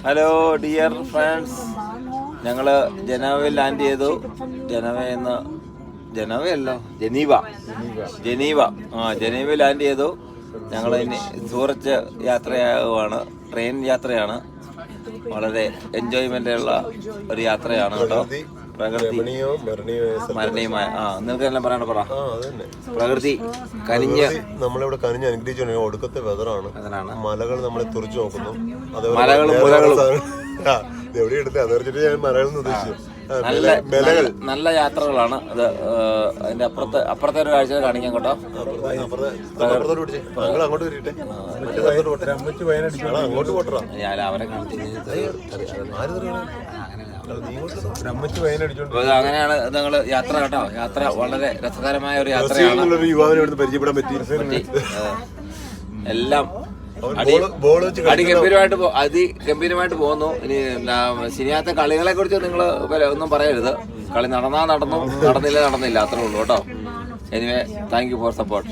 Hello dear friends, ഞങ്ങള് ജനീവയിൽ land ചെയ്തു. ജനീവയിൽ ലാൻഡ് ചെയ്തു. ഞങ്ങൾ ഇനി സൂറത്ത് യാത്രയാകുവാണ്. ട്രെയിൻ യാത്രയാണ്. വളരെ എൻജോയ്മെന്റ് ഉള്ള ഒരു യാത്രയാണ് കേട്ടോ. പ്രകൃതി മരണീയമായ നിങ്ങൾക്ക് എല്ലാം പറയണ പറ. പ്രകൃതി കനിഞ്ഞ് നമ്മളിവിടെ കനിഞ്ഞ് അനുഗ്രഹിച്ചു. ഒടുക്കത്തെ വെതറാണ്. മലകൾ നമ്മളെ തുറച്ചു നോക്കുന്നു. മലകളും മുലകളും എവിടെ എടുത്ത് അതറിച്ചിട്ട് ഞാൻ മലകൾ ഉദ്ദേശിച്ചു. നല്ല യാത്രകളാണ് അത്. അതിന്റെ അപ്പുറത്തെ ഒരു കാഴ്ച കാണിക്കാൻ കേട്ടോ. അങ്ങോട്ട് വരട്ടെ, അങ്ങോട്ട് പോട്ടറാ. അവരെ അങ്ങനെയാണ് നിങ്ങൾ യാത്ര കേട്ടോ. യാത്ര വളരെ രസകരമായ ഒരു യാത്രയാണ്. പരിചയപ്പെടാൻ പറ്റി. എല്ലാം അതിഗംഭീരമായിട്ട് പോകുന്നു. ഇനി ശനിയാത്ത കളികളെ കുറിച്ച് നിങ്ങൾ ഒന്നും പറയരുത്. കളി നടന്നു, നടന്നില്ല അത്രേ ഉള്ളൂ കേട്ടോ. Anyway, thank you for support.